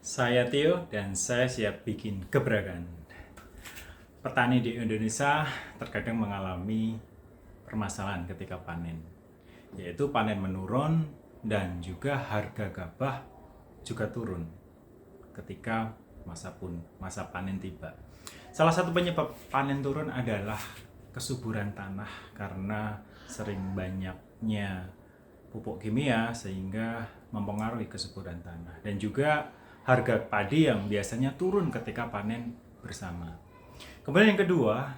Saya Theo dan saya siap bikin gebrakan. Petani di Indonesia terkadang mengalami permasalahan ketika panen, yaitu panen menurun dan juga harga gabah juga turun ketika masa panen tiba. Salah satu penyebab panen turun adalah kesuburan tanah karena sering banyaknya pupuk kimia sehingga mempengaruhi kesuburan tanah, dan juga harga padi yang biasanya turun ketika panen bersama. Kemudian yang kedua,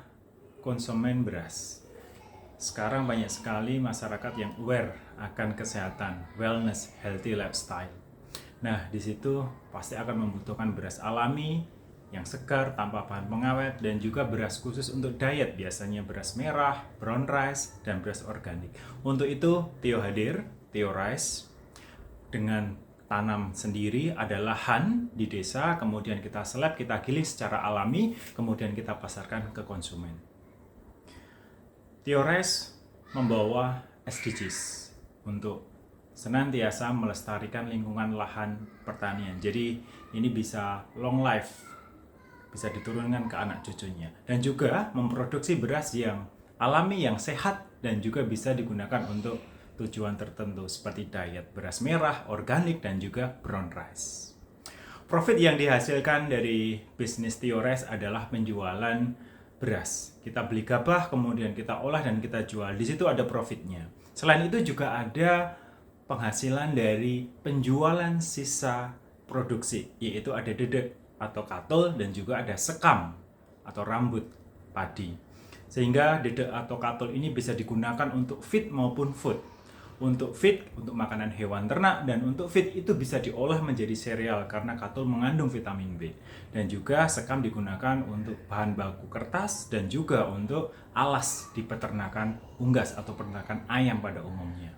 konsumen beras. Sekarang banyak sekali masyarakat yang aware akan kesehatan, wellness, healthy lifestyle. Nah, di situ pasti akan membutuhkan beras alami yang segar tanpa bahan pengawet, dan juga beras khusus untuk diet, biasanya beras merah, brown rice, dan beras organik. Untuk itu, Theo hadir, Theo Rice, dengan tanam sendiri, ada lahan di desa, kemudian kita seleb, kita giling secara alami, kemudian kita pasarkan ke konsumen. Theo Rice membawa SDGs untuk senantiasa melestarikan lingkungan lahan pertanian. Jadi ini bisa long life, bisa diturunkan ke anak cucunya, dan juga memproduksi beras yang alami, yang sehat, dan juga bisa digunakan untuk tujuan tertentu seperti diet, beras merah, organik, dan juga brown rice. Profit yang dihasilkan dari bisnis Theo Rice adalah penjualan beras. Kita beli gabah, kemudian kita olah dan kita jual. Di situ ada profitnya. Selain itu juga ada penghasilan dari penjualan sisa produksi, yaitu ada dedek atau katul, dan juga ada sekam atau rambut padi. Sehingga dedek atau katul ini bisa digunakan untuk feed maupun food. Untuk feed, untuk makanan hewan ternak, dan untuk feed itu bisa diolah menjadi sereal karena katul mengandung vitamin B. Dan juga sekam digunakan untuk bahan baku kertas dan juga untuk alas di peternakan unggas atau peternakan ayam pada umumnya.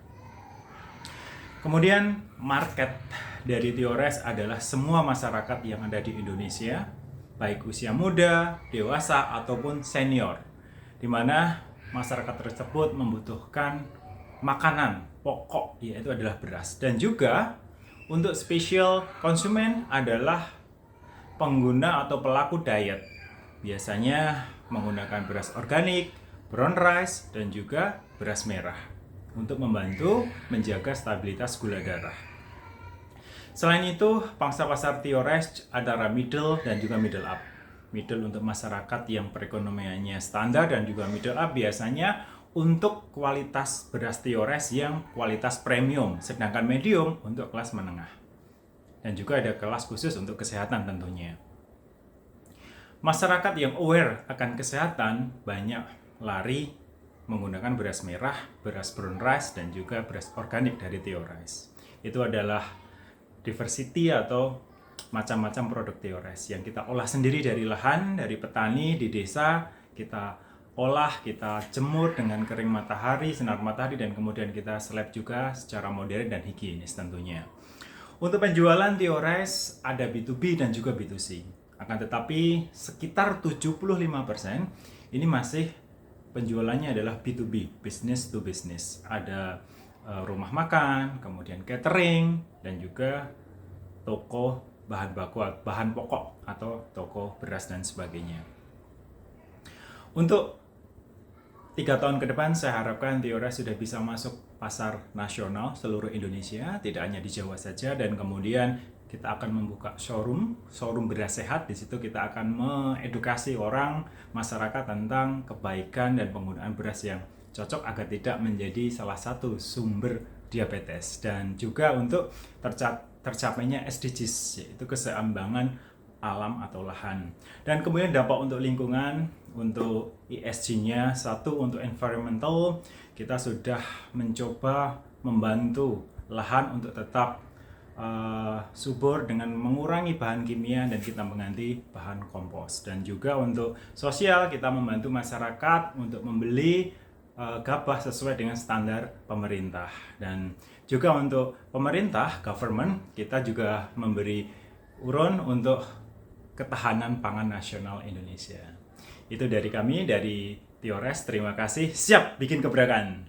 Kemudian market dari Theo Rice adalah semua masyarakat yang ada di Indonesia, baik usia muda, dewasa, ataupun senior, di mana masyarakat tersebut membutuhkan makanan pokok, yaitu adalah beras. Dan juga untuk spesial konsumen adalah pengguna atau pelaku diet, biasanya menggunakan beras organik, brown rice, dan juga beras merah untuk membantu menjaga stabilitas gula darah. Selain itu, pangsa pasar Theo Rice antara middle dan juga middle up. Middle untuk masyarakat yang perekonomiannya standar, dan juga middle up biasanya untuk kualitas beras Theo Rice yang kualitas premium, sedangkan medium untuk kelas menengah. Dan juga ada kelas khusus untuk kesehatan tentunya. Masyarakat yang aware akan kesehatan banyak lari menggunakan beras merah, beras brown rice, dan juga beras organik dari Theo Rice. Itu adalah diversity atau macam-macam produk Theo Rice yang kita olah sendiri dari lahan, dari petani di desa. Kita olah, kita jemur dengan kering matahari, sinar matahari, dan kemudian kita seleb juga secara modern dan higienis tentunya. Untuk penjualan Theo Rice ada B2B dan juga B2C. Akan tetapi sekitar 75% ini masih penjualannya adalah B2B, business to business. Ada rumah makan, kemudian catering, dan juga toko bahan pokok atau toko beras dan sebagainya. Untuk 3 tahun ke depan saya harapkan Theo Rice sudah bisa masuk pasar nasional seluruh Indonesia, tidak hanya di Jawa saja, dan kemudian kita akan membuka showroom beras sehat. Di situ kita akan mengedukasi orang, masyarakat tentang kebaikan dan penggunaan beras yang cocok agar tidak menjadi salah satu sumber diabetes, dan juga untuk tercapainya SDGs, yaitu keseimbangan alam atau lahan. Dan kemudian dampak untuk lingkungan, untuk ESG-nya, satu untuk environmental, kita sudah mencoba membantu lahan untuk tetap subur dengan mengurangi bahan kimia dan kita mengganti bahan kompos. Dan juga untuk sosial, kita membantu masyarakat untuk membeli gabah sesuai dengan standar pemerintah. Dan juga untuk pemerintah, government, kita juga memberi urun untuk ketahanan pangan nasional Indonesia. Itu dari kami, dari Theo Rice. Terima kasih. Siap bikin gebrakan.